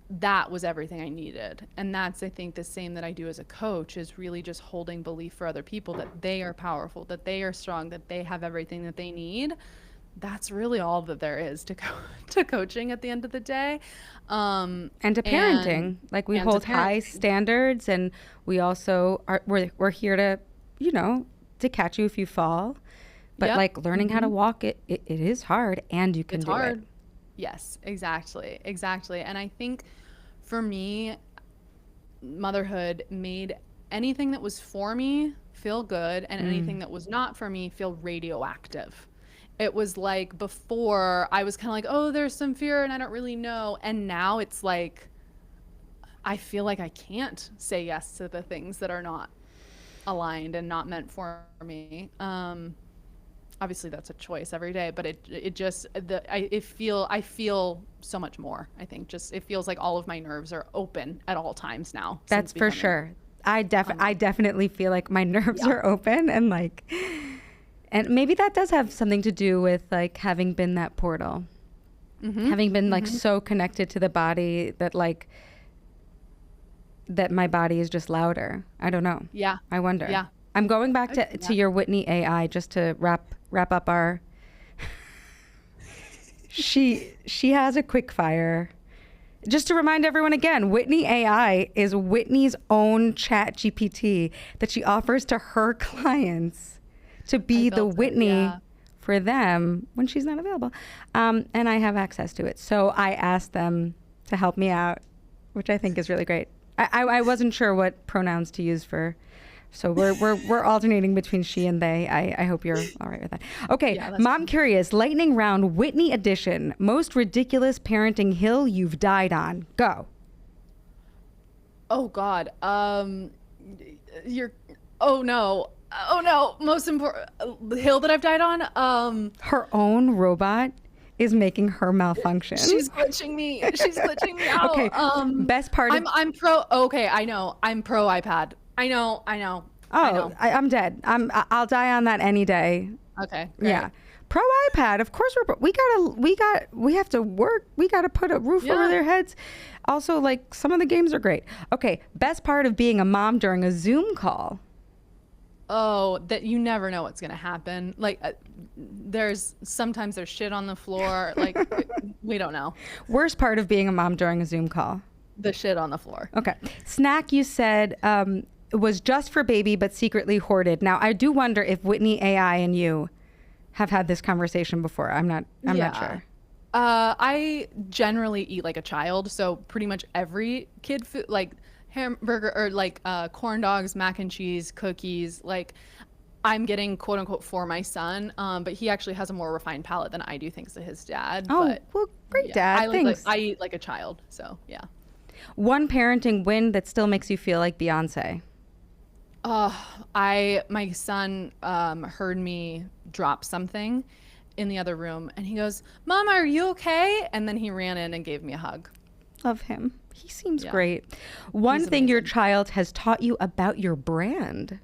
S2: that was everything I needed. And that's, I think, the same that I do as a coach, is really just holding belief for other people that they are powerful, that they are strong, that they have everything that they need. That's really all that there is to coaching at the end of the day.
S1: And to parenting. Like, we hold high standards, and we also we're here to, you know, to catch you if you fall. But like learning how to walk, it is hard, and you can do it.
S2: Yes, exactly. Exactly. And I think for me, motherhood made anything that was for me feel good and anything that was not for me feel radioactive. It was like before I was kind of like, oh, there's some fear and I don't really know. And now it's like, I feel like I can't say yes to the things that are not aligned and not meant for me. Obviously that's a choice every day, but I feel so much more. I think just it feels like all of my nerves are open at all times now.
S1: That's for sure. I definitely feel like my nerves are open, and like, and maybe that does have something to do with like having been that portal, having been like so connected to the body that like that my body is just louder. I don't know.
S2: Yeah.
S1: I wonder.
S2: Yeah.
S1: I'm going back to your Whitney AI just to wrap up our. She has a quick fire. Just to remind everyone again, Whitney AI is Whitney's own chat GPT that she offers to her clients to be the Whitney for them when she's not available. And I have access to it. So I asked them to help me out, which I think is really great. I wasn't sure what pronouns to use for. So we're alternating between she and they. I hope you're all right with that. Okay, yeah, Mom cool. Curious, lightning round, Whitney edition. Most ridiculous parenting hill you've died on. Go.
S2: Oh God. Oh no. Most important hill that I've died on.
S1: Her own robot is making her malfunction.
S2: She's glitching me. She's glitching me out.
S1: Okay. Best part.
S2: I'm pro. Okay, I know. I'm pro iPad. I know.
S1: Oh, I'm dead. I'll die on that any day.
S2: Okay. Great.
S1: Yeah. Pro iPad. Of course we have to work. We got to put a roof over their heads. Also, like some of the games are great. Okay. Best part of being a mom during a Zoom call.
S2: Oh, that you never know what's going to happen. Like sometimes there's shit on the floor. Like we don't know.
S1: Worst part of being a mom during a Zoom call.
S2: The shit on the floor.
S1: Okay. Snack you said was just for baby, but secretly hoarded. Now, I do wonder if Whitney AI and you have had this conversation before. I'm not sure.
S2: I generally eat like a child. So pretty much every kid food, like hamburger or like corn dogs, mac and cheese, cookies, like I'm getting quote unquote for my son. But he actually has a more refined palate than I do thanks to his dad.
S1: Oh,
S2: but,
S1: well, great dad. Thanks.
S2: I eat like a child. So yeah.
S1: One parenting win that still makes you feel like Beyonce.
S2: My son heard me drop something in the other room and he goes, "Mom, are you okay?" And then he ran in and gave me a hug.
S1: Love him. He seems great. One thing your child has taught you about your brand.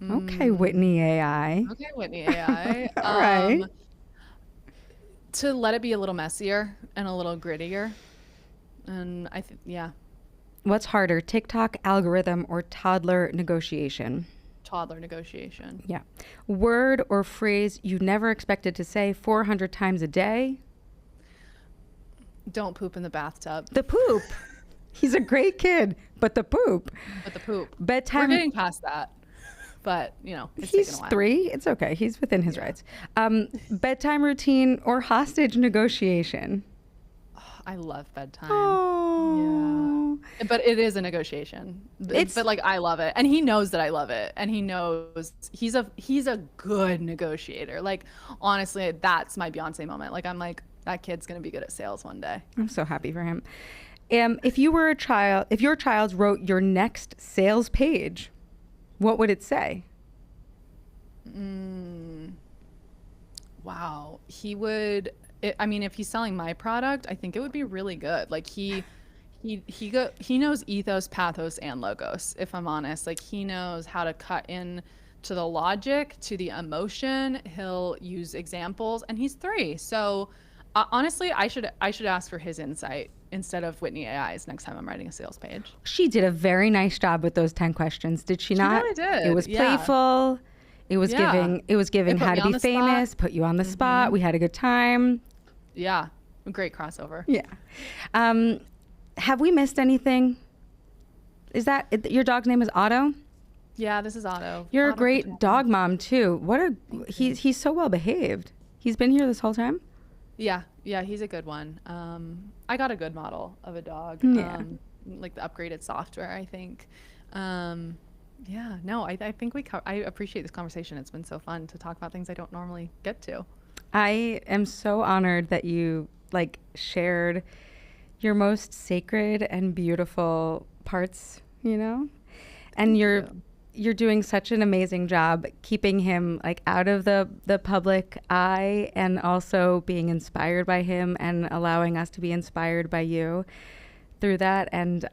S1: Okay, Whitney AI.
S2: Okay, Whitney AI.
S1: All right.
S2: To let it be a little messier and a little grittier. And I think, yeah.
S1: What's harder, TikTok algorithm or toddler negotiation?
S2: Toddler negotiation.
S1: Yeah. Word or phrase you never expected to say 400 times a day?
S2: Don't poop in the bathtub.
S1: The poop. He's a great kid, but the poop. Bedtime.
S2: We're getting past that. But, it's
S1: he's
S2: taken a while.
S1: 3. It's okay. He's within his rights. Bedtime routine or hostage negotiation?
S2: I love bedtime.
S1: Oh.
S2: Yeah. But it is a negotiation. But like I love it. And he knows that I love it. And he knows he's a good negotiator. Like honestly, that's my Beyonce moment. Like I'm like, that kid's going to be good at sales one day. I'm
S1: so happy for him. If your child wrote your next sales page, what would it say?
S2: Wow. He would if he's selling my product, I think it would be really good. Like he knows ethos, pathos, and logos, if I'm honest. Like he knows how to cut in to the logic, to the emotion. He'll use examples, and he's 3. So honestly, I should ask for his insight instead of Whitney AI's next time I'm writing a sales page.
S1: She did a very nice job with those 10 questions, did she not?
S2: She really did.
S1: It was playful. It was giving how to be famous, put you on the spot. We had a good time.
S2: Yeah. A great crossover.
S1: Yeah. Have we missed anything? Is that your dog's name is Otto?
S2: Yeah, this is Otto.
S1: You're
S2: Otto
S1: a great dog mom too. He's so well behaved. He's been here this whole time?
S2: Yeah, yeah, he's a good one. I got a good model of a dog.
S1: Yeah.
S2: Like the upgraded software, I think. Yeah, no, I think I appreciate this conversation. It's been so fun to talk about things I don't normally get to.
S1: I am so honored that you like shared your most sacred and beautiful parts, you know? And
S2: Thank
S1: you're
S2: you.
S1: you're doing such an amazing job keeping him like out of the public eye, and also being inspired by him and allowing us to be inspired by you through that. And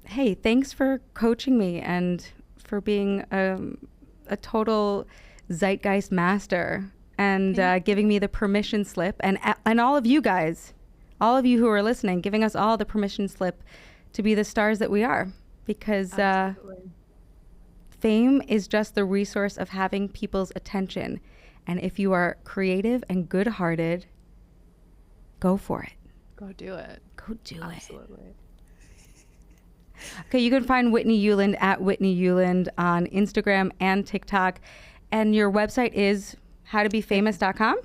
S1: hey, thanks for coaching me and for being a total zeitgeist master, and giving me the permission slip, and all of you guys, all of you who are listening, giving us all the permission slip to be the stars that we are, because
S2: Absolutely.
S1: fame is just the resource of having people's attention. And if you are creative and good-hearted, go for it.
S2: Go do it.
S1: Go do it.
S2: Absolutely.
S1: Okay, you can find Whitney Euland at Whitney Euland on Instagram and TikTok. And your website is howtobefamous.com?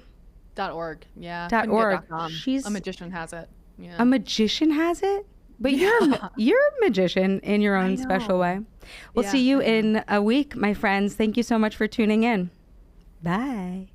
S2: .org. Yeah.
S1: Dot
S2: couldn't get
S1: org.
S2: .com.
S1: She's
S2: A magician has it. Yeah.
S1: a magician has it? But you're a magician in your own special way. We'll
S2: Yeah,
S1: see you
S2: I know.
S1: in a week, my friends. Thank you so much for tuning in. Bye.